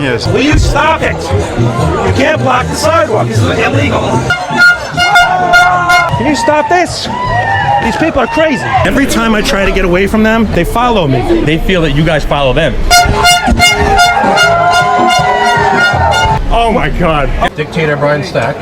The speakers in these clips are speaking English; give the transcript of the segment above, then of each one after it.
here. Will you stop it? You can't block the sidewalk. This is illegal. Can you stop this? These people are crazy. Every time I try to get away from them, they follow me. They feel that you guys follow them. Oh my God. Dictator Brian Stack.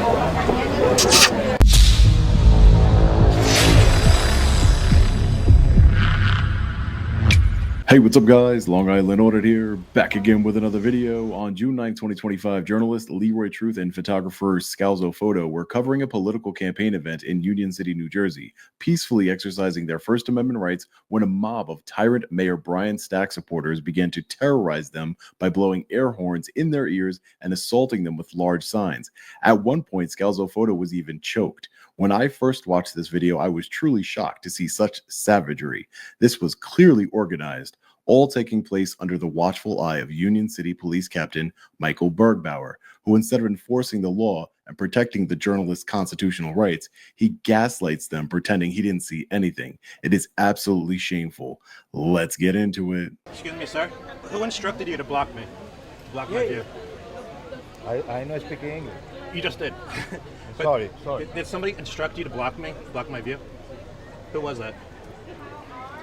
Hey, what's up guys? Long Island Audit here, back again with another video. On June 9, 2025, journalist Leroy Truth and photographer Scalzo Photo were covering a political campaign event in Union City, New Jersey, peacefully exercising their First Amendment rights when a mob of Tyrant Mayor Brian Stack supporters began to terrorize them by blowing air horns in their ears and assaulting them with large signs. At one point, Scalzo Photo was even choked. When I first watched this video, I was truly shocked to see such savagery. This was clearly organized, all taking place under the watchful eye of Union City Police Captain Michael Bergbauer, who instead of enforcing the law and protecting the journalist's constitutional rights, he gaslights them pretending he didn't see anything. It is absolutely shameful. Let's get into it. Excuse me, sir. Who instructed you to block me? Block my view. I know speak English. You just did. Sorry. Did somebody instruct you to block me? Block my view? Who was that?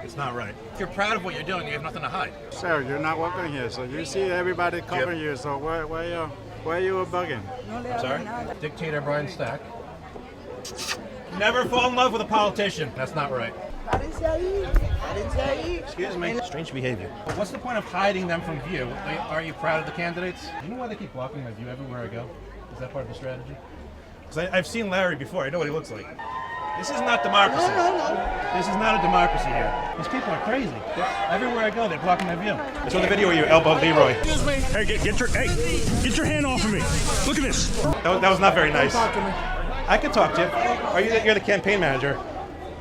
It's not right. If you're proud of what you're doing, you have nothing to hide. Sir, you're not working here, so you see everybody covering you, so where you bugging? I'm sorry? Dictator Brian Stack. Never fall in love with a politician. That's not right. I didn't say Excuse me. Strange behavior. But what's the point of hiding them from view? Are you proud of the candidates? You know why they keep blocking my view everywhere I go? Is that part of the strategy? Because I've seen Larry before. I know what he looks like. This is not democracy. This is not a democracy here. These people are crazy. Everywhere I go, they're blocking my view. I saw the video where you elbowed Leroy. Hey, get your hand off of me. Look at this. That was not very nice. I can talk to you. You're the campaign manager.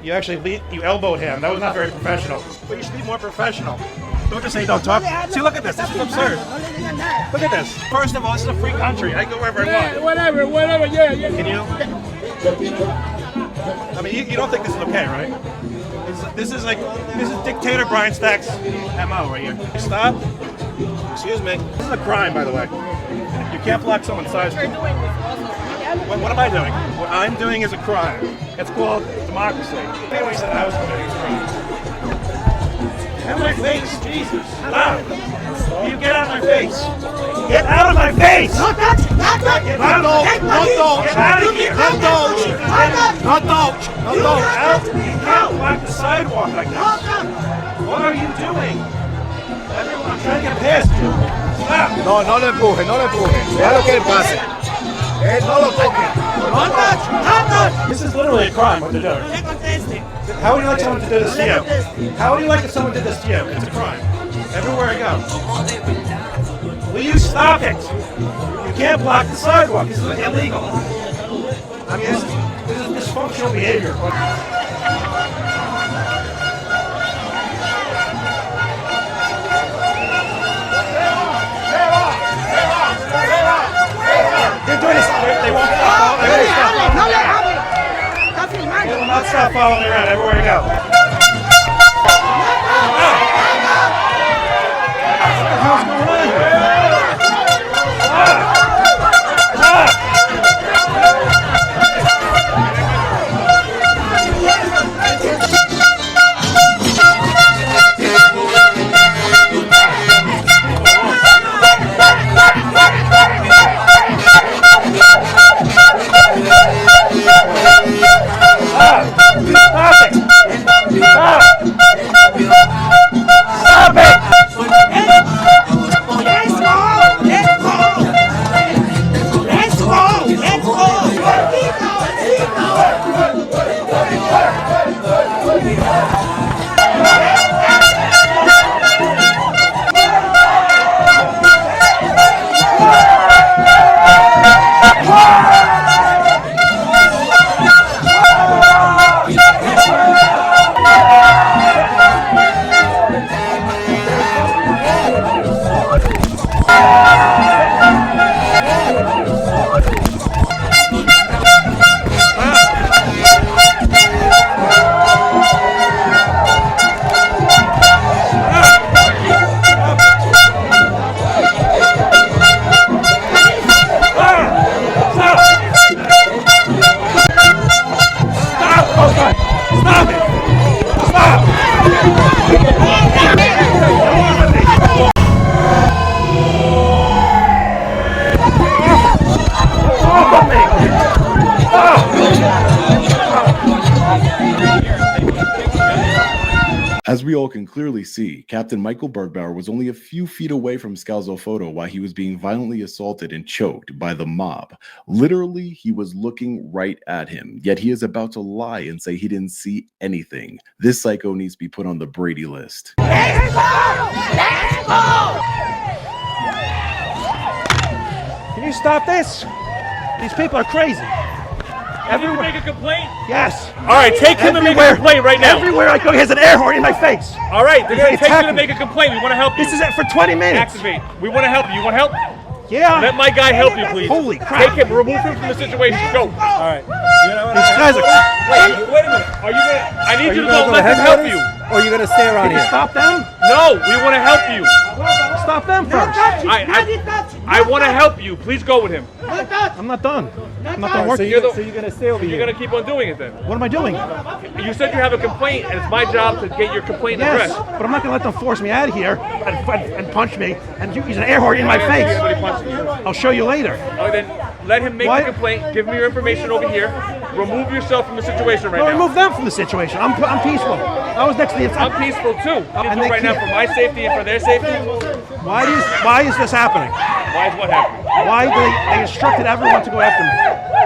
You actually you elbowed him. That was not very professional. But you should be more professional. Don't just say don't talk. See, look at this. This is absurd. Look at this. First of all, this is a free country. I go wherever I want. Whatever, yeah. Can you? I mean, you don't think this is okay, right? This is Dictator Brian Stack's MO right here. Stop. Excuse me. This is a crime, by the way. You can't block someone's side street. What am I doing? What I'm doing is a crime. It's called democracy. Anyway, said I was committing a crime. Get out of my face, Jesus. Stop. You get out of my face. Get out of my face. Not touch. Get out of here. You can't block the sidewalk like this. What are you doing? Everyone, I'm trying to get past you. Stop. No le empuje. Déjalo que él pase. No lo toque. This is literally a crime, what they're doing. How would you like someone to do this to you? How would you like if someone did this to you? It's a crime. Everywhere I go. Will you stop it? You can't block the sidewalk. This is illegal. I mean, this is dysfunctional behavior. They're doing this. They won't stop. They will not stop following me around everywhere I go. What the hell's going on here? As we all can clearly see, Captain Michael Bergbauer was only a few feet away from Scalzo Photo while he was being violently assaulted and choked by the mob. Literally, he was looking right at him, yet he is about to lie and say he didn't see anything. This psycho needs to be put on the Brady list. Let's go! Let's go! Can you stop this? These people are crazy. Everyone make a complaint? Yes. All right, take him and make a complaint right now. Everywhere I go, he has an air horn in my face. All right, they're going to take you to attacking make a complaint. We want to help you. This is it for 20 minutes. Activate. We want to help you. You want help? Yeah. Let my guy help you, please. Holy crap. Take him, remove him from the situation. Go. All right. These guys are... Wait a minute. Are you going to... I need you to go let them help you. Or are you going to stay around Can you here? stop them? No, we want to help you. Stop them first. I want to help you. Please go with him. I'm not done. I'm not done So working. you're going to stay over You're here. going to keep on doing it then. What am I doing? You said you have a complaint, and it's my job to get your complaint Yes, addressed. but I'm not going to let them force me out of here and punch me and use an air horn in my face. Somebody punching you. I'll show you later. Oh, then let him make Why- the complaint. Give me your information over here. Remove yourself from the situation right No, now. remove them from the situation. I'm peaceful. I was next to the... I'm peaceful too. And I'm they right now keep- for my safety and for their safety. Why is this happening? Why is what happened? Why they instructed everyone to go after me?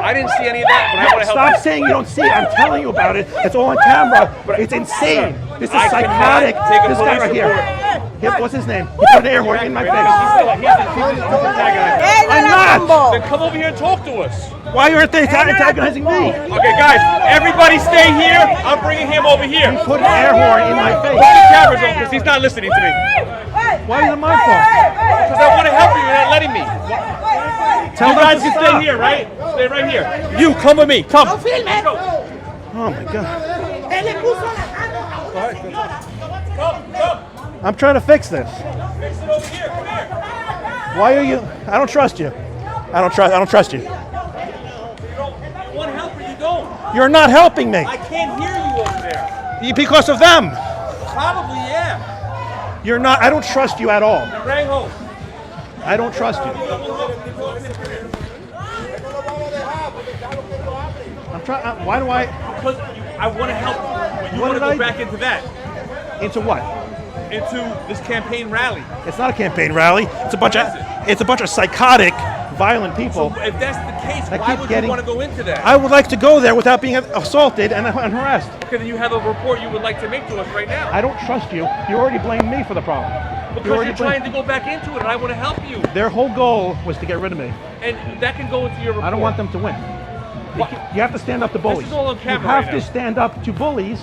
I didn't see any of that, but I want to help Stop you. saying you don't see it. I'm telling you about it. It's all on camera. It's insane. This is I cannot psychotic. take a This guy police right here. report. What's his name? He put an air horn in my He's face. antagonizing. I'm not. Then come over here and talk to us. Why aren't they antagonizing me? Okay, guys, everybody stay here. I'm bringing him over here. Put an air horn in my Put face. the cameras on because he's not listening to me. Why is it my fault? Because I want to help you. You're not letting me. Tell You them guys to can stop. stay here, right? Stay right here. You come with me. Come. No filmen. Oh my God. Él le puso la mano a una señora. Come. I'm trying to fix this. Fix it over here. Come here. Why are you? I don't trust you. I don't trust you. You want help or you don't? You're not helping me. I can't hear you over there. Because of them. Probably, yeah. You're not. I don't trust you at all. Rang home. I don't trust you. I'm trying. Why do I? Because I want to help you. You What want to did go I back do? into that. Into what? Into this campaign rally. It's not a campaign rally. It's a bunch of. It's a bunch of psychotic, violent people. So if that's the case, I why keep would getting- you want to go into that? I would like to go there without being assaulted and harassed. Okay, then you have a report you would like to make to us right now. I don't trust you. You already blamed me for the problem. Because already you're trying to go back into it, and I want to help you. Their whole goal was to get rid of me. And that can go into your report. I don't want them to win. You have to stand up to bullies. is all on camera You have right to now. stand up to bullies.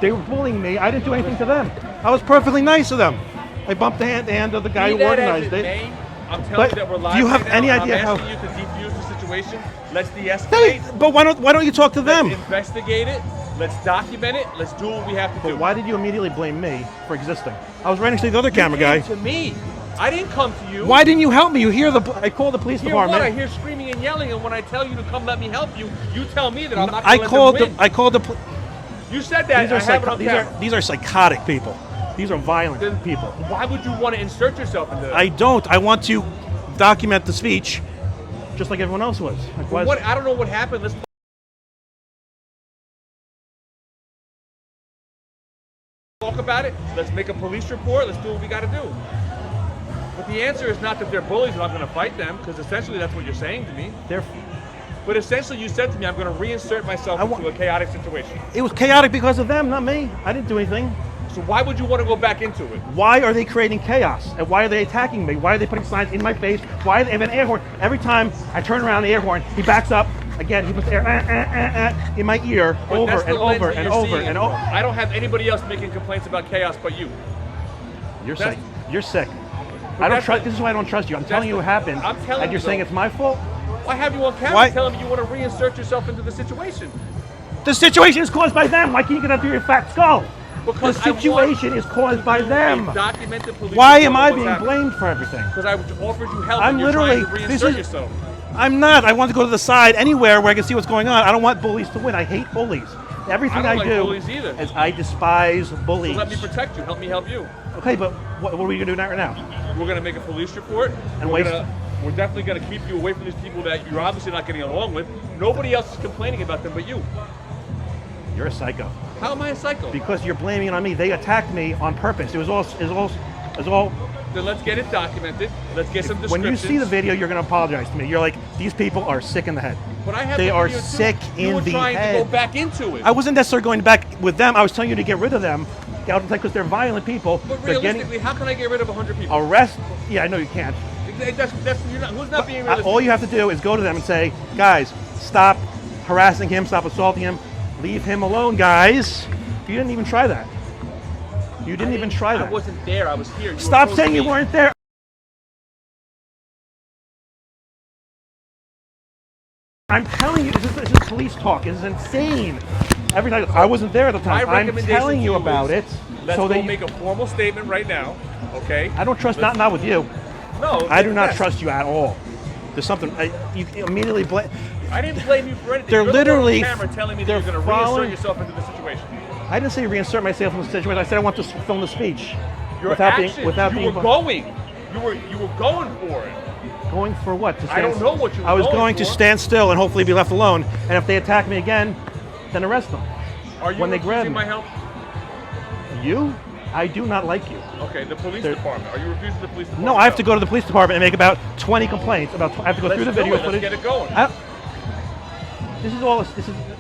They were bullying me. I didn't do anything to them. I was perfectly nice to them. I bumped the hand of the guy Be who that as organized it it. may, I'm telling But you that we're do live you have right now, any and idea I'm how- asking you to defuse the situation. Let's de-escalate. Hey, but why don't you talk to them? Let's investigate it. Let's document it. Let's do what we have to do. But why did you immediately blame me for existing? I was right next to the other camera guy. To me, I didn't come to you. Why didn't you help me? You hear I called the police Hear what? I department. hear screaming and yelling, and when I tell you to come let me help you, you tell me that I'm not I going to called let them win. I called the police. You said that. These are I have it on camera. these are psychotic people. These are violent Then people. Why would you want to insert yourself into that? I don't. I want to document the speech, just like everyone else was. Like, why is- What? I don't know what happened. Let's talk about it. Let's make a police report. Let's do what we got to do. But the answer is not that they're bullies and I'm going to fight them, because essentially that's what you're saying to me. They're- But essentially you said to me, I'm going to reinsert myself into a chaotic situation. It was chaotic because of them, not me. I didn't do anything. So why would you want to go back into it? Why are they creating chaos? And why are they attacking me? Why are they putting signs in my face? Why they have an air horn? Every time I turn around the air horn, he backs up. Again, he puts air in my ear But over that's the and lens over that and you're over seeing and it over. from. I don't have anybody else making complaints about chaos but you. You're That's- sick. You're sick. But I don't that's trust. the- This is why I don't trust you. I'm that's telling you the- what happened. I'm telling and you're you, saying though. it's my fault. Why have you on camera Why- telling me you want to reinsert yourself into the situation? The situation is caused by them. Why can't you get up to your fat skull? Because The situation is caused by them. Documented police Why report am of I what's being happening. blamed for everything? Because I offered you help I'm and you're literally. trying to This reinsert is. yourself. I'm not. I want to go to the side anywhere where I can see what's going on. I don't want bullies to win. I hate bullies. Everything I I, don't like do bullies either. is I despise So bullies. let me protect you. Help me help you. Okay, but what are we gonna do right now? We're going to make a police report. And we're waste- we're definitely going to keep you away from these people that you're obviously not getting along with. Nobody else is complaining about them but you. You're a psycho. How am I a psycho? Because you're blaming it on me. They attacked me on purpose. It was all. Then let's get it documented. Let's get some descriptions. When you see the video, you're going to apologize to me. You're like, these people are sick in the head. But I have they the are video too. sick You in were the trying head. to go back into it. I wasn't necessarily going back with them. I was telling you to get rid of them. Because they're violent people. But They're realistically, how can I get rid of 100 people? arrest. Yeah, I know you can't. Who's not being realistic? All you have to do is go to them and say, guys, stop harassing him, stop assaulting him, leave him alone, guys. You didn't even try that. You didn't even try that. I wasn't there. I was here. You Stop were saying you weren't there. I'm telling you, this is police talk. This is insane. Every time I wasn't there at the time. I'm telling you about it. Let's so go make a formal statement right now, okay? I don't trust, not with you. No. I do not trust you at all. There's something, you immediately blame. I didn't blame you for anything. They're You're literally, the one on camera telling me that you're going to reinsert yourself into the situation. I didn't say reinsert myself in the situation. I said I want to film the speech. Your without actions, being, without you being were going. You were going for it. Going for what? I don't know what you were I was going for. to stand still and hopefully be left alone. And if they attack me again, then arrest them. Are you when they grab refusing me. my help? You? I do not like you. Okay, the police department. Are you refusing the police department? No, I have to go to the police department and make about 20 complaints. I have to go through the video Let's footage. get it going.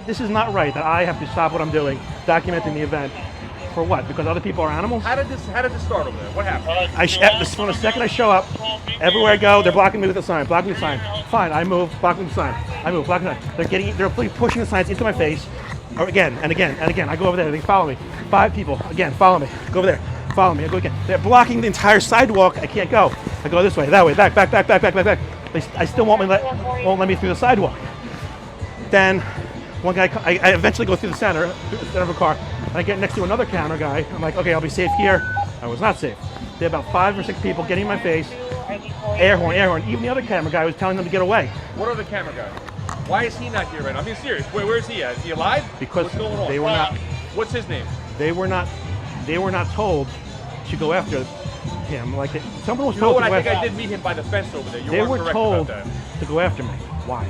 This is not right that I have to stop what I'm doing, documenting the event. For what? Because other people are animals? How did this start over there? What happened? From the second I show up, everywhere I go, they're blocking me with a sign. Blocking the sign. Fine, I move, blocking the sign. I move, blocking the sign. They're pushing the signs into my face. Or again and again and again. I go over there. They follow me. 5 people. Again, follow me. Go over there. Follow me. I go again. They're blocking the entire sidewalk. I can't go. I go this way, that way, back. I still won't let me through the sidewalk. Then one guy, I eventually go through the center of a car, and I get next to another counter guy. I'm like, okay, I'll be safe here. I was not safe. There were about 5 or 6 people getting in my face. Air horn. Even the other camera guy was telling them to get away. What other camera guy? Why is he not here right now? I'm being serious. Where is he at? Is he alive? Because what's going on? they were not. What's his name? They were not told to go after him. Like someone was You know told what? to go I think after. I did meet him by the fence over there. You They weren't were correct told about that. to go after me. Why?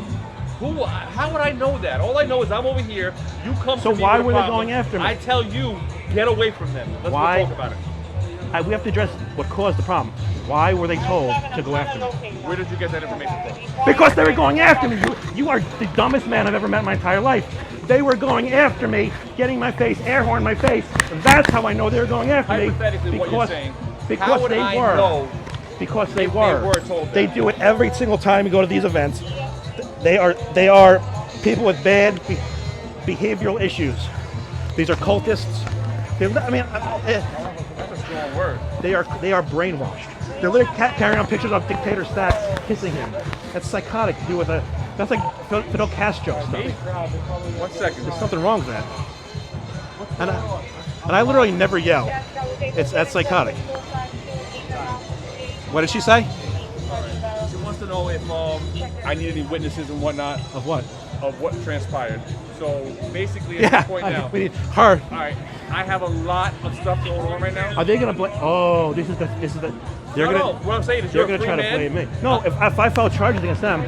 Who? How would I know that? All I know is I'm over here. You come So to me why with a were they problem. going after me? I tell you, get away from them. Let's Why? go talk about it. We have to address what caused the problem. Why were they told to go after me? Where did you get that information from? Because they were going after me. You are the dumbest man I've ever met in my entire life. They were going after me, getting my face, air horn my face. That's how I know they were going after me. Hypothetically, what you're saying. Because how would they I were. know Because they if were. They were told They that? do it every single time you go to these events. They are people with bad behavioral issues. These are cultists. That's a strong word. They are brainwashed. They're literally carrying on pictures of dictator Stack kissing him. That's psychotic to do with that's like Fidel Castro stuff. 1 second. There's something wrong with that. And I literally never yell. That's psychotic. What did she say? She wants to know if I need any witnesses and whatnot Of what? of what transpired. So basically, at this point now, we need her. all right, I have a lot of stuff going on right now. Are they gonna blame? Oh, this is the. They're No, gonna. what I'm saying is They're you're a gonna free try man. to blame me. No, if I file charges against them,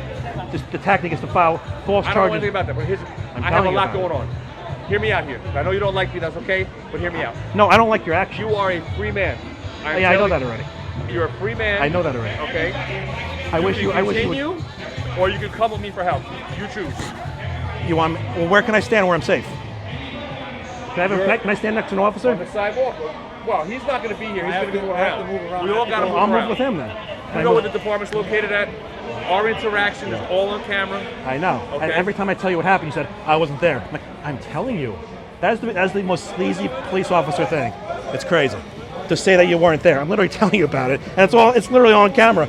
the tactic is to file false I don't know charges. anything about that, but I have telling a you lot about going on. Hear me out here. I know you don't like me, that's okay, but hear me out. No, I don't like your action. You are a free man. Yeah, I know that already. You're a free man. I know that already. Okay. I wish you would. Continue, or you can come with me for help. You choose. You want me? Well, where can I stand where I'm safe? Can I stand next to an officer? On the sidewalk. Well, he's not going to be here. He's going to go around. We all got to move I'll around. move with him then. You know where the department's located at? Our interaction is all on camera. I know. Okay. And every time I tell you what happened, you said, I wasn't there. I'm like, I'm telling you. That's the most sleazy police officer thing. It's crazy. To say that you weren't there. I'm literally telling you about it. And it's literally on camera.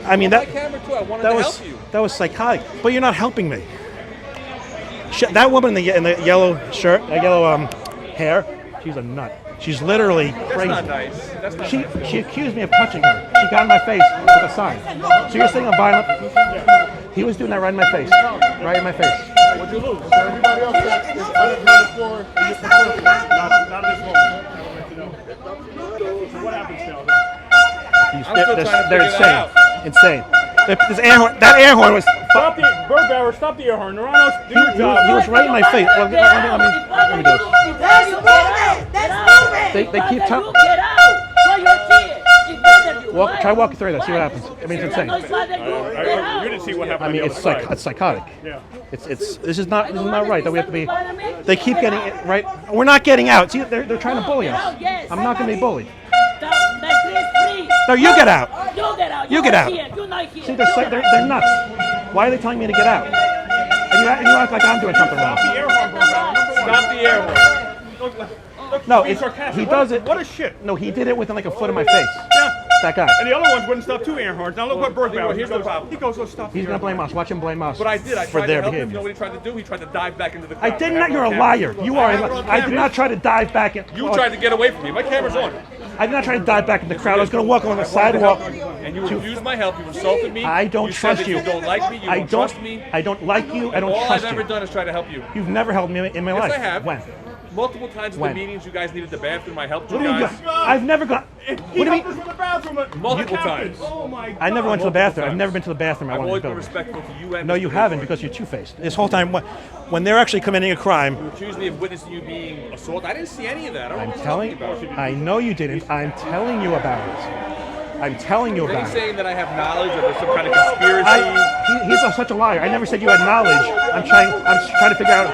I mean, On camera too. I wanted to help you. That was psychotic. But you're not helping me. That woman in the yellow shirt, yellow hair, she's a nut. She's literally crazy. That's not nice. That's not nice. She accused me of touching her. She got in my face with a sign. So you're saying I'm violent? He was doing that right in my face. Right in my face. What'd you lose? Everybody else that is unaccounted for in this facility. Not at this moment. I don't like to know. So what happens now? I'm still trying to They're figure that insane. out. Insane. That air horn was. Stop the Burgauer, stop the air horn. Naranos, do your job. He was right in my face. Well, let me do this. That's moving. That's moving. They keep telling. Get out. For your kids. It's better you. Try walking through that. See what happens. I mean, it's insane. You didn't see what happened. I mean, on the it's other side. it's psychotic. Yeah. This is not right that we have to be. They keep getting it right. We're not getting out. See, they're trying to bully us. I'm not going to be bullied. No, you get out. You get out. See, they're nuts. Why are they telling me to get out? And you act like I'm doing something wrong. Stop the air horn, Burgauer. Stop the air horn. No, Being sarcastic. he does it. What a shit. No, he did it within like a foot of my face. Yeah. That guy. And the other ones wouldn't stop two air horns. Now look what Burgauer. Here's the problem. He goes, let's stop. He's going to blame us. Watch him blame us. But I did. I for tried their to help him. You behavior. know what he tried to do? He tried to dive back into the crowd. I did not. You're a liar. You are. I did not try to dive back in. You tried to get away from me. My camera's on. I did not try to dive back in the crowd. I was going to walk along the sidewalk. And you refused my help. You insulted me. I don't trust you. You don't like me. You don't trust me. I don't like you. I don't All trust I've ever you. done is try to help you. You've never helped me in my life. Yes, I have. When? Multiple times in When? the meetings, you guys needed the bathroom. I helped you What do you guys. mean? I've never gone. What do you mean? Multiple times. Oh my God. I never went to the bathroom. I've times. never been to the bathroom. I I've wanted always to been go. respectful to you and No, Mr. you haven't Leroy. because you're two-faced. This whole time, when they're actually committing a crime, You accused me of witnessing you being assaulted. I didn't see any of that. I don't know I'm what you're telling. talking about. I know you didn't. I'm telling you about it. I'm telling you Are you about it. saying that I have knowledge of some kind of conspiracy? He's such a liar. I never said you had knowledge. I'm trying to figure out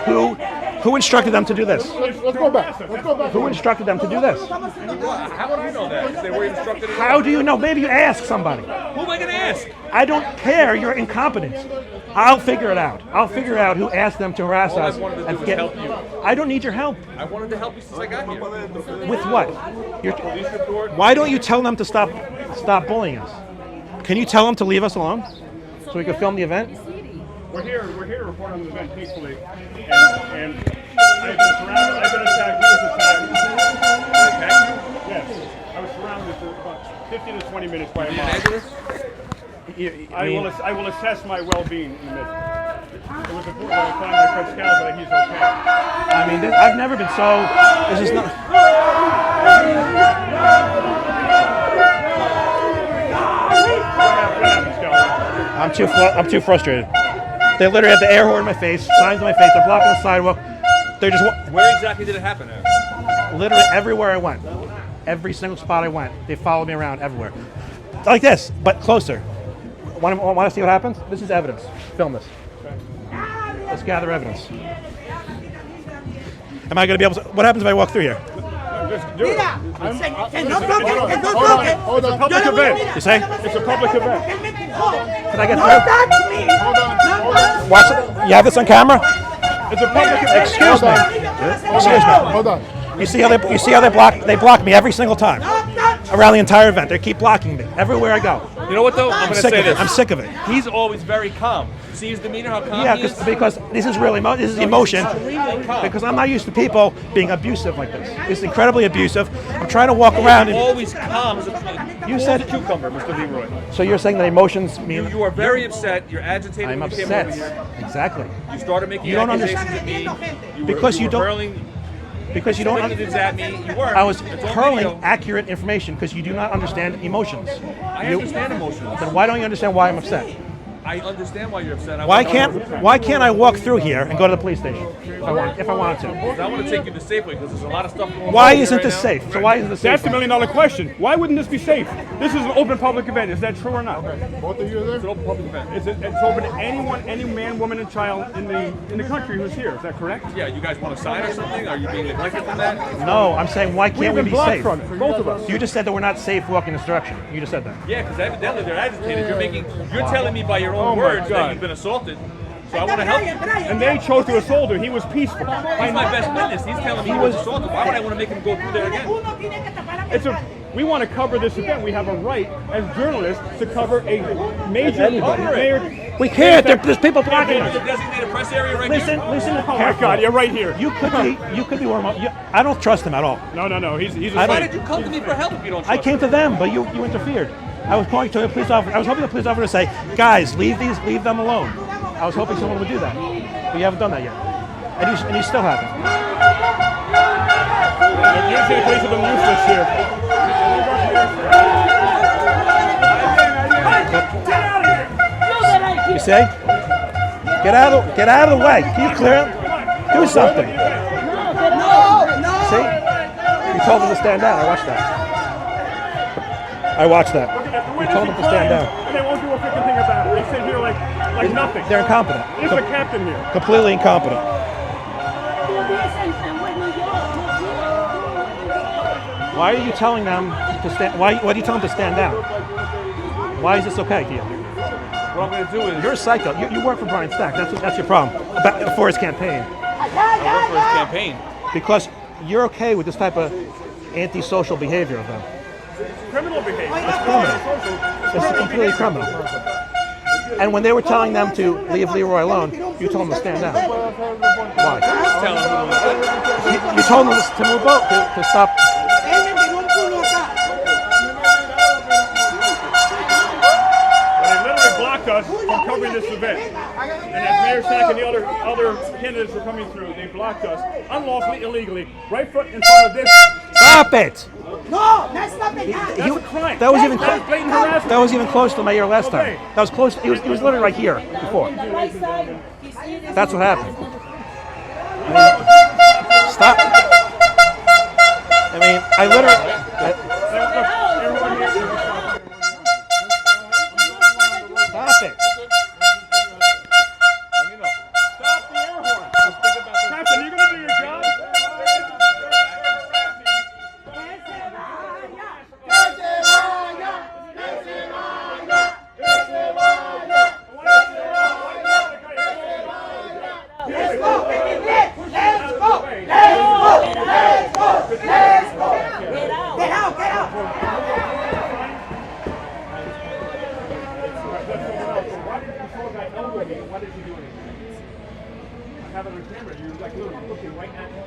who instructed them to do this. Let's go back. Let's go back. Who instructed them to do this? How do you know that? If they were instructed. How do you know? Maybe you ask somebody. Who am I going to ask? I don't care. You're incompetent. I'll figure it out. I'll figure out who asked them to harass All I us. wanted to do and was get- help you. I don't need your help. I wanted to help you since I got here. With what? Police report. Why don't you tell them to stop bullying us? Can you tell them to leave us alone so we can film the event? We're here to report on the event peacefully. And I've been surrounded, I've been attacked, he was attacked. Yes. I was surrounded for about 15 to 20 minutes by a mob. I will assess my well-being in a minute. It was important that I find my friend Scal that he's okay. I mean, I've never been so. This is not. What happened, Scal? I'm too frustrated. They literally have the air horn in my face, signs on my face. They're blocking the sidewalk. They're just Where exactly did it happen at? literally everywhere I went. Every single spot I went, they followed me around everywhere. Like this, but closer. Want to see what happens? This is evidence. Film this. Let's gather evidence. Am I going to be able to? What happens if I walk through here? Just do it. Hold on. Public event. You say? It's a public event. Can I get Don't touch me. Hold on. Watch it. You have this on camera? It's a public event. Excuse me. Excuse me. Hold on. You see how they block me every single time around the entire event. They keep blocking me everywhere I go. You know what though? I'm going to Sick say of it. this. I'm sick of it. He's always very calm. See his demeanor, how calm Yeah, he is? because this is really this is emotion. Extremely calm. Because I'm not used to people being abusive like this. It's incredibly abusive. I'm trying to walk around and always calm as a You said- cucumber, Mr. Leroy. so you're saying that emotions mean You are very upset. You're agitated I'm when you came over upset. here. Exactly. You started making You don't accusations at me. Because you don't- hurling Because you don't. expletives at me. You weren't. I was It's on hurling video. accurate information because you do not understand emotions. I understand emotions. Then why don't you understand why I'm upset? I understand why you're upset. Why can't I walk through here and go to the police station if I wanted to? I want to take you to Safeway because there's a lot of stuff going on. Why here isn't right this now. safe? So why isn't this safe? That's the $1 million question. Why wouldn't this be safe? This is an open public event. Is that true or not? Both of you are It's an there? open public event. It's open to anyone, any man, woman, and child in the country who's here. Is that correct? Yeah, you guys want to sign or something? Are you being neglected from that? No, I'm saying why We've can't we been be blocked safe? from it, both of us. You just said that we're not safe walking this direction. You just said that. Yeah, because evidently they're agitated. You're telling me by your Oh own my words that God. you've been assaulted. So I want to help you. And they chose to assault her. He was peaceful. He's my best witness. He's telling me he was assaulted. Why would I want to make him go through there again? We want to cover this event. We have a right as journalists to cover a major Cover it. mayor. We can't. There's people blocking There's a us. designated press area right Listen, here. listen. Oh my God, you're right here. You could be one of my. I don't trust him at all. No. He's I Why don't- did you come to me for help if you don't trust I came to them, but you interfered. I was calling to a police officer. I was hoping the police officer would say, "Guys, leave them alone." I was hoping someone would do that, but you haven't done that yet, and you still haven't. Usually the police have been useless here. Get out of here! See? Get out of the way. Can you clear him? Do something. See? You told him to stand down. I watched that. You told him to stand down. And they won't do a freaking thing about it. They sit here like nothing. They're incompetent. There's a captain here. Completely incompetent. Why are you telling them to stand? Why do you tell them to stand down? Why is this okay to you? What I'm going to do is... You're a psycho. You work for Brian Stack. That's your problem. For his campaign. I work for his campaign. Because you're okay with this type of antisocial behavior of them. Criminal behavior. It's criminal. It's completely criminal. And when they were telling them to leave Leroy alone, you told them to stand down. Why? You told them to move up, to stop. Us from covering this event. And as Mayor Stack and the other candidates were coming through, they blocked us unlawfully, illegally, right foot in front of this. Stop it! No, that's not the guy. That's a crime. That was even That's blatant harassment. that was even close to the mayor last time. That was close. He was literally right here before. That's what happened. Stop. I mean, I literally. Stop it. Stop the air horn. Captain, are you going to do your job? Why did you do anything? I have it on camera. You're like literally looking right at me.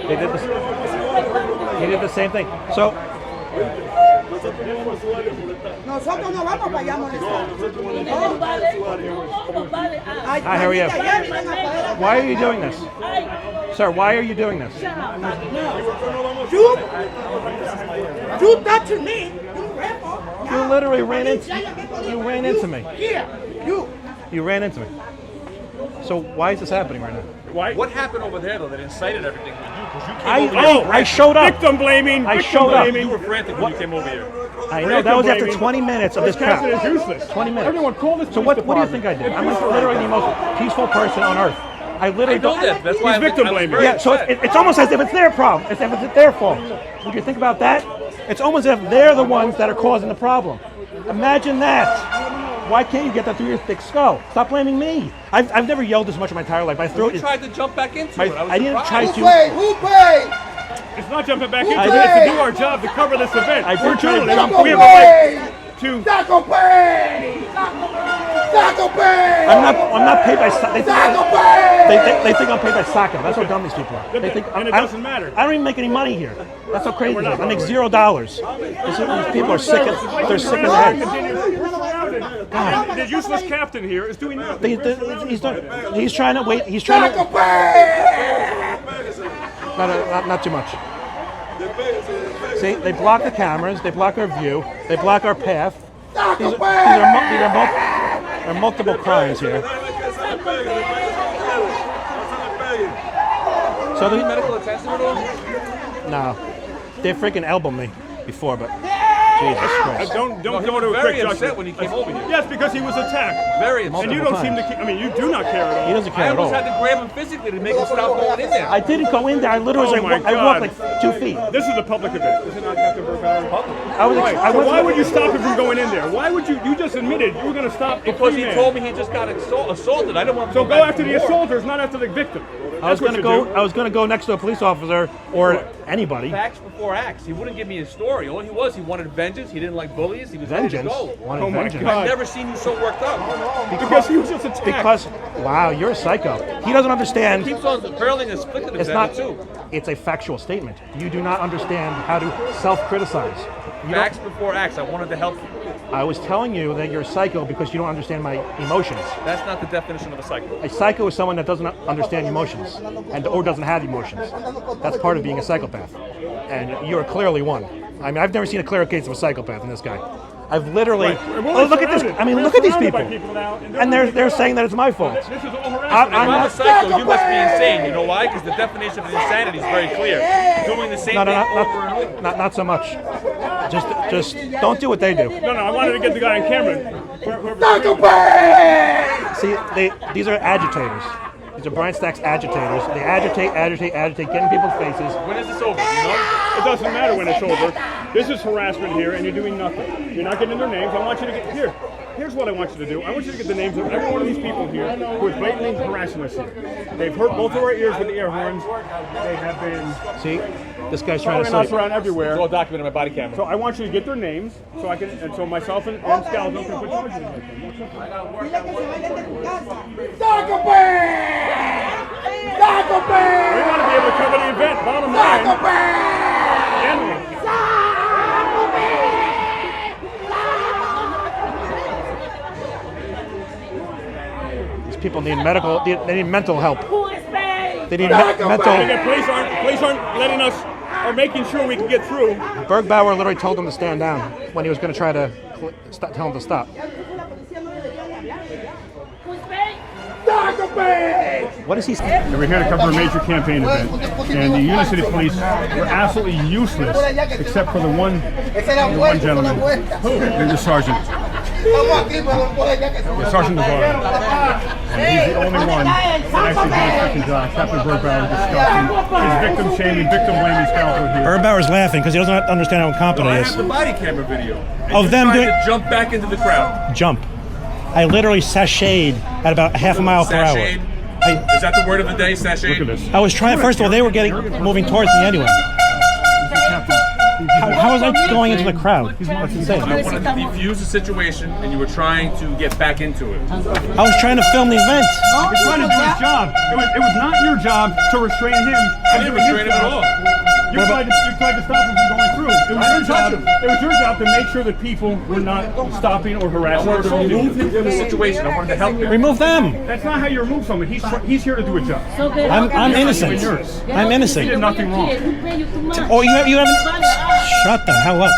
They did he did the same thing. So. Nosotros no vamos para allá a molestar. Hi, how are you? Why are you doing this? Sir, why are you doing this? You touched me. You literally ran into me. Here, You ran into me. So why is this happening right now? Why? What happened over there, though, that incited everything with you? Because you came over here. I showed up. Victim blaming. I showed up. You were frantic when you came over here. I know, that was after 20 minutes of this crap. This captain is useless. 20 minutes. Everyone call this So what do you think I did? I'm literally the most peaceful person on earth. I literally know that. That's why He's victim blaming. Yeah, so it's almost as if it's their problem. It's as if it's their fault. When you think about that, it's almost as if they're the ones that are causing the problem. Imagine that. Why can't you get that through your thick skull? Stop blaming me. I've never yelled this much in my entire life. My throat You is... tried to jump back into it. I didn't try to... Who paid? It's not jumping back into I it. did. It's to do our job to cover this event. I did We're try to journalists. jump We have a right to. Taco pay! Taco pay! I'm not paid by... Taco pay! They think I'm paid by soccer. That's how dumb these people are. They think And it doesn't matter. I don't even make any money here. That's how crazy it is. I make $0. These people are sick. They're sick in the head. God. The useless captain here is doing nothing. He's trying to wait. He's trying Taco to. pay! Not too much. See, they block the cameras. They block our view. They block our path. These are multiple crimes here. So Any medical attention at all? no, they freaking elbowed me before, but Jesus Christ. Don't No, he go was to a very quick upset judgment. when he came over here. Yes, because he was attacked. Very upset. And you don't seem to. I mean, you do not care at all. He doesn't I care at all. almost had to grab him physically to make him stop going in there. I didn't go in there. I literally was Oh my I walked God. like 2 feet. This is a public event. Is it not Captain Burkhardt? I was. Right. I So went why to- would you stop him from going in there? Why would you? You just admitted you were going to stop a Because free he man. told me he just got assaulted. I didn't want to So go go back after the and forth. assaulters, not after the victim. I was That's what gonna you go. do. I was gonna go next to a police officer or anybody. Facts before acts. He wouldn't give me his story. All he wanted vengeance. He didn't like bullies. He was ready to Vengeance. go. Wanted Oh my vengeance. God. I've never seen you so worked up. Because he was just attacked. Because wow, you're a psycho. He doesn't understand. Keeps on hurling his flick at It's his not. too. It's a factual statement. You do not understand how to self-criticize. You don't- Facts before acts. I wanted to help you. I was telling you that you're a psycho because you don't understand my emotions. That's not the definition of a psycho. A psycho is someone that doesn't understand emotions or doesn't have emotions. That's part of being a psychopath. And you're clearly one. I mean, I've never seen a clearer case of a psychopath than this guy. I've literally. Right. Oh, look at this. I mean, look at these people. Now, And they're saying that it's my fault. This is all harassment. If I'm a psycho, you must be insane. You know why? Because the definition of insanity is very clear. Doing the same thing over and over. Not so much. Just don't do what they do. No, I wanted to get the guy on camera. See, these are agitators. These are Brian Stack's agitators. They agitate, get in people's faces. When is this over? You know? It doesn't matter when it's over. This is harassment here, and you're doing nothing. You're not getting their names. I want you to get here. Here's what I want you to do. I want you to get the names of every one of these people here who is blatantly harassing us here. They've hurt both of our ears with the air horns. They have been. See, this guy's trying to us say. around everywhere. It's all documented on my body camera. So I want you to get their names, so I can, and so myself and Scalzo can put charges against them. We want to be able to cover the event. Bottom line. These people need medical. They need mental help. They need mental. The police aren't letting us, are making sure we can get through. Bergbauer literally told him to stand down when he was going to try to tell him to stop. What is he saying? And we're here to cover a major campaign event, and the Union City Police were absolutely useless, except for the one gentleman, the sergeant. Sergeant Navarro. And he's the only one that actually did a freaking job. Captain Bergbauer discussing his victim shaming, victim blaming Scalzo here. Bergbauer's laughing because he doesn't understand how incompetent he I is. have the body camera video. Of them doing to jump back into the crowd. Jump. I literally sashayed at about half a mile per hour. Is that the word of the day, sashay? Look at this. I was trying. First of all, they were moving towards me anyway. How was I going into the crowd? That's insane. I wanted to defuse the situation, and you were trying to get back into it. I was trying to film the event. He was trying to do his job. It was not your job to restrain him. I didn't restrain him at all. You tried to stop him from going through. It was your job to make sure that people were not stopping or harassing. I wanted to remove him from the situation. I wanted to help him. Remove them. That's not how you remove someone. He's here to do a job. I'm innocent. I'm innocent. He did nothing wrong. Oh, you haven't. Shut the hell up.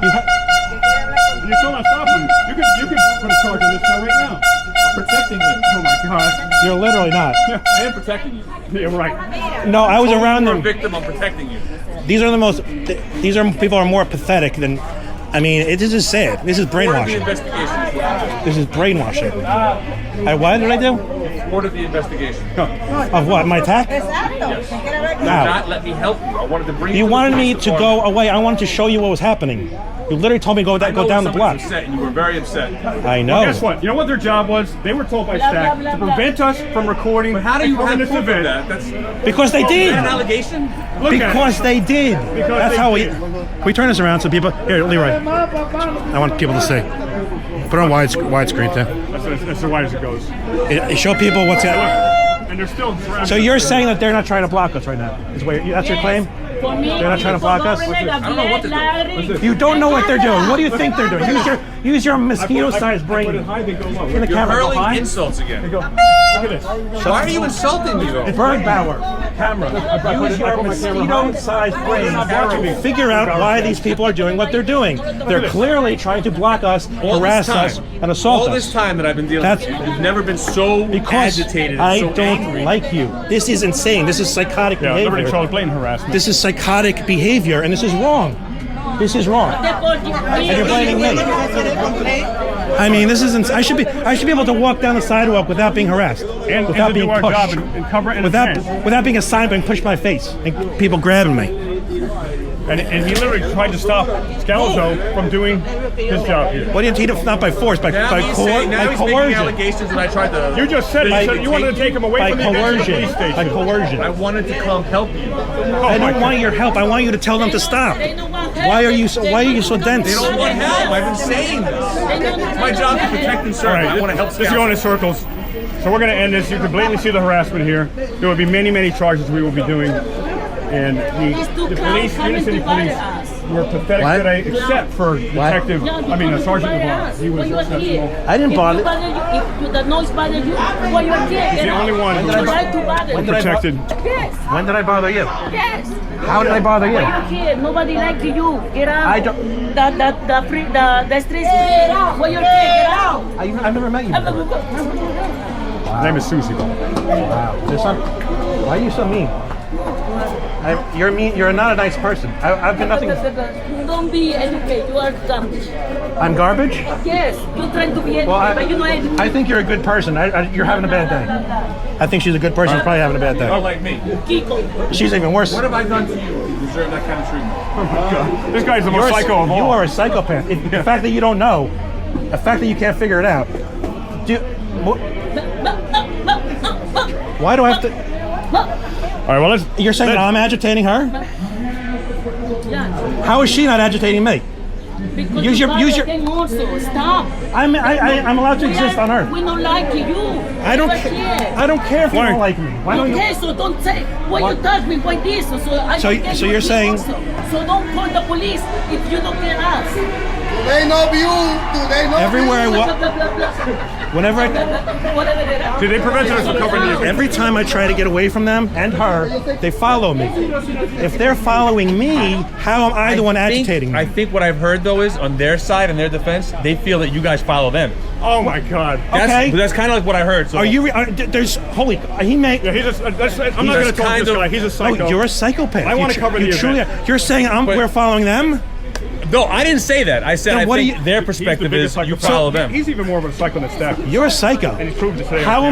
You're still not stopping. You could put a charge on this guy right now. I'm protecting him. Oh my God. You're literally not. I am protecting you. Yeah, right. No, I was around You're a them. victim. I'm protecting you. These are the most. These are people are more pathetic than. I mean, this is sad. This is Order the brainwashing. investigation. This is brainwashing. What did I do? Order the investigation. Of what? My attack? Yes. Do Wow. not let me help you. I wanted to bring You to wanted the me police to go department. away. I wanted to show you what was happening. You literally told me to go down the block. Upset, and you were very upset. I know. Guess what? You know what their job was? They were told by Stack to prevent us from recording. But how do you have this proof of event. that? That's Because they is did. that an allegation? Look at Because it. they did. Because That's they how we. did. Can we turn this around so people? Here, Leroy. I want people to see. Put it on widescreen, too. That's as wide as it goes. Show people what's happening. And they're still. So you're saying that they're not trying to block us right now? That's your claim? They're not trying to block us? I don't know what to do. You don't know what they're doing. What do you think they're doing? Use your mosquito-sized brain. Put it high, they go low. In the You're camera. hurling insults again. Look at this. Why are you insulting me, though? Bergbauer, camera. Use your mosquito-sized brain. Figure out why these people are doing what they're doing. They're clearly trying to block us, harass us, and assault us. All this time that I've been dealing with you, you've never been so Because agitated and I so don't angry. like you. This is insane. This is psychotic Yeah, Liberty behavior. Charles blatant harassment. This is psychotic behavior, and this is wrong. This is wrong. And you're blaming me. I mean, this isn't. I should be able to walk down the sidewalk without being harassed, and without to being do our pushed, job and cover and without being assigned and pushed my face, and people grabbing me. And he literally tried to stop Scalzo from doing his job here. What do you need? Not by force, by Now he's making coercion. allegations that I tried to. You just said you wanted to take him away By from the police coercion. station. By coercion. I wanted to come help you. I don't want your help. I want you to tell them to stop. Why are you so dense? They don't want help. I've been saying this. It's my job to protect and serve. All right, I want to help this is going in Scouts. circles. So we're going to end this. You can blatantly see the harassment here. There will be many, many charges we will be doing. And the police, Union City Police, were pathetic What? today, except for Sergeant Navarro. He was exceptional. I didn't bother. If the noise bother you, why you are here? He's the only one who was protected. Yes. When did I bother you? Yes. How did I bother you? Why you here? Nobody like you. Get out. I don't. The streets. Get out. Why you here? Get out. I've never met you before. His name is Susie. Wow. Why are you so mean? You're mean. You're not a nice person. I've got nothing. Don't be educated. You are garbage. I'm garbage? Yes. You're trying to be educated, but you're not educated. I think you're a good person. You're having a bad day. I think she's a good person. She's probably having a bad day. Not like me. Kiko. She's even worse. What have I done to you to deserve that kind of treatment? Oh my God. This guy's the most psycho of all. You are a psychopath. The fact that you don't know, the fact that you can't figure it out. Why do I have to? All right, well, You're saying I'm agitating her? Yeah. How is she not agitating me? Because Use your. Then also stop. I'm allowed to exist on Earth. We don't like you. I don't care if you don't like me. Why don't you? Okay, so don't say why you touch me, why this, so you're saying. So don't call the police if you don't get us. Do they know you? Do they know Everywhere I you? walk, whenever See, they prevented us from covering the event. every time I try to get away from them and her, they follow me. If they're following me, how am I the one agitating them? I think what I've heard though is on their side, in their defense, they feel that you guys follow them. Oh my God. Okay. That's kind of like what I heard. So Are you? There's holy. He may. Yeah, I'm not going to talk this guy. He's a psycho. Oh, you're a psychopath. I want to cover the event. You're saying we're following them? No, I didn't say that. I said Then I what think do their He's the perspective biggest is you psychopath. follow them. He's even more of a psycho than Stack. You're a psycho. And he's proved to say How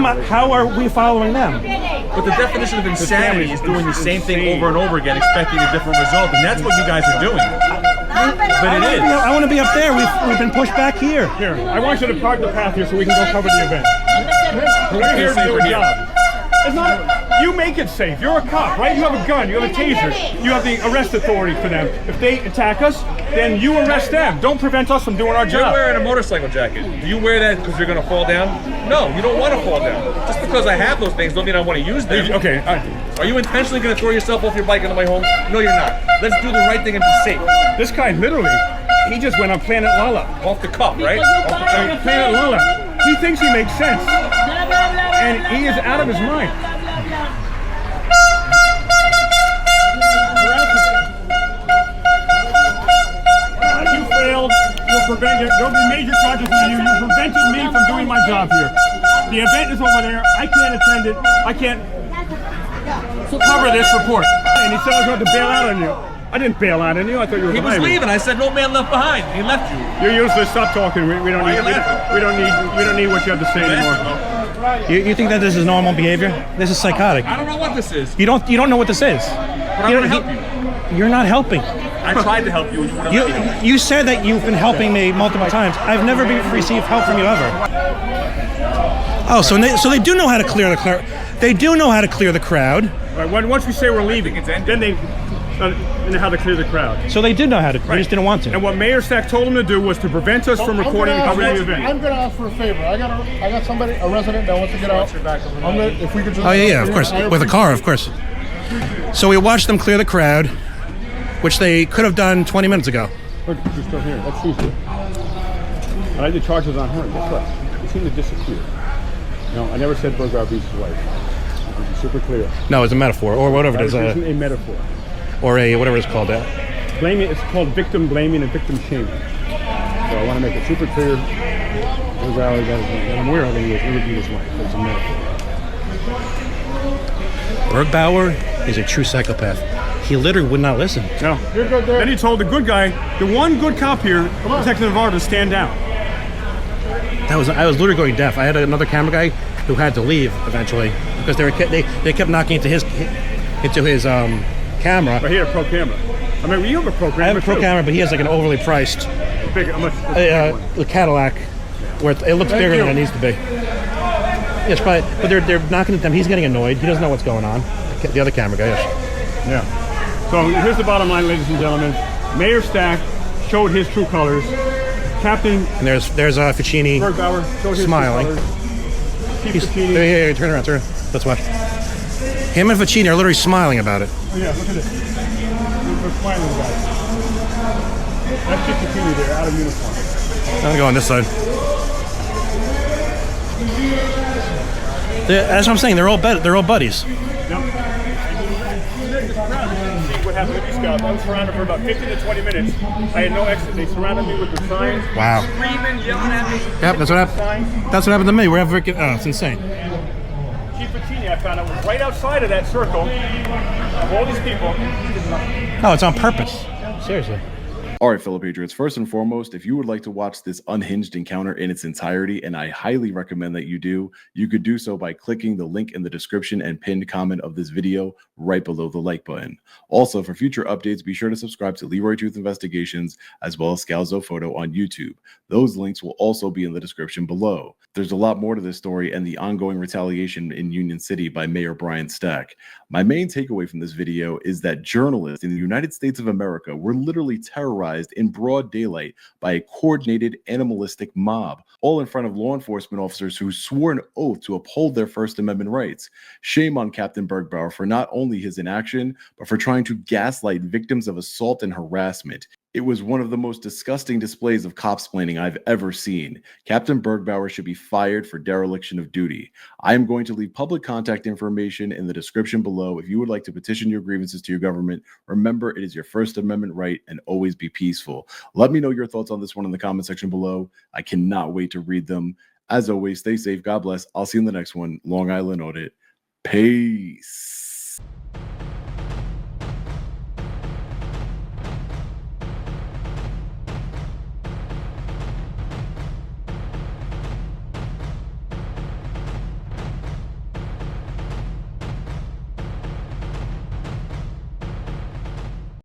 are we following them? But the definition of insanity is doing the same thing over and over again, expecting a different result, and that's what you guys are doing. But it is. I want to be up there. We've been pushed back here. Here, I want you to park the path here so we can go cover the event. We're here to do a job. It's not. You make it safe. You're a cop, right? You have a gun. You have a taser. You have the arrest authority for them. If they attack us, then you arrest them. Don't prevent us from doing our You're job. wearing a motorcycle jacket. Do you wear that because you're going to fall down? No, you don't want to fall down. Just because I have those things don't mean I want to use them. Okay. All right. Are you intentionally going to throw yourself off your bike on the way home? No, you're not. Let's do the right thing and be safe. This guy literally, he just went on Planet Lala. Off the cuff, right? Planet Lala. He thinks he makes sense, and he is out of his mind. You failed. You'll prevent it. There'll be major charges on you. You prevented me from doing my job here. The event is over there. I can't attend it. I can't cover this report. And he said I was going to bail out on you. I didn't bail out on you. I thought you were He was behind me. leaving. I said, no man left behind. He left you. You're useless. Stop talking. We don't Why need. are you laughing? We don't need what you have to say anymore. You think that this is normal behavior? This is psychotic. I don't know what this is, You don't know what this is. but I'm going to help you. You're not helping. I tried to help you and you wouldn't let me help you. You said that you've been helping me multiple times. I've never received help from you ever. Oh, so they do know how to clear the crowd. They do know how to clear the crowd. Right, once we say we're leaving, then they know how to clear the crowd. So they did know how to. They just didn't want to. And what Mayor Stack told them to do was to prevent us from recording and covering the event. I'm gonna ask for a favor. I got somebody, a resident that wants to get out. If we could just. Oh yeah, of course, with a car, of course. So we watched them clear the crowd, which they could have done 20 minutes ago. Look, she's still here. That's Susie. And I did charges on her. Guess what? They seem to disappear. No, I never said Burger Beach's wife. To be super clear. No, it's a metaphor, or whatever it is, That isn't a metaphor. or a whatever it's called. Blaming, it's called victim blaming and victim shaming. So I want to make it super clear. And I'm aware of it. It would be his wife. It's a metaphor. Bergbauer is a true psychopath. He literally would not listen. No. You're good there. Then he told the good guy, the one good cop here, Detective Navarro, to stand down. I was literally going deaf. I had another camera guy who had to leave eventually because they kept knocking into his camera. But he had a pro camera. I mean, you have a pro camera. I have a pro too. camera, but he has like an overly priced Big, how much? the Cadillac, where it looks bigger than it needs to be. Yes, probably, but they're knocking at them. He's getting annoyed. He doesn't know what's going on. The other camera guy, yes. Yeah. So here's the bottom line, ladies and gentlemen. Mayor Stack showed his true colors. Captain And there's Ficini Bergbauer showed his smiling. true colors. Chief He's, Ficini. hey, turn around. Let's watch. Him and Ficini are literally smiling about it. Oh, yeah, look at this. We're smiling about it. That should continue there, out of uniform. I'm going this side. That's what I'm saying. They're all buddies. Yep. What happened with these guys? I was surrounded for about 15 to 20 minutes. I had no exit. They surrounded me with the signs. Wow. Screaming, yelling at me. Yep, that's what happened. That's what happened to me. We're freaking. Oh, it's insane. Chief Patini, I found out, was right outside of that circle of all these people. Oh, it's on purpose. Seriously. All right, fellow patriots, first and foremost, if you would like to watch this unhinged encounter in its entirety, and I highly recommend that you do, you could do so by clicking the link in the description and pinned comment of this video right below the like button. Also, for future updates, be sure to subscribe to Leroy Truth Investigations as well as Scalzo Photo on YouTube. Those links will also be in the description below. There's a lot more to this story and the ongoing retaliation in Union City by Mayor Brian Stack. My main takeaway from this video is that journalists in the United States of America were literally terrorized in broad daylight by a coordinated animalistic mob, all in front of law enforcement officers who swore an oath to uphold their First Amendment rights. Shame on Captain Bergbauer for not only his inaction, but for trying to gaslight victims of assault and harassment. It was one of the most disgusting displays of copsplaining I've ever seen. Captain Bergbauer should be fired for dereliction of duty. I am going to leave public contact information in the description below if you would like to petition your grievances to your government. Remember, it is your First Amendment right, and always be peaceful. Let me know your thoughts on this one in the comment section below. I cannot wait to read them. As always, stay safe. God bless. I'll see you in the next one. Long Island Audit. Peace.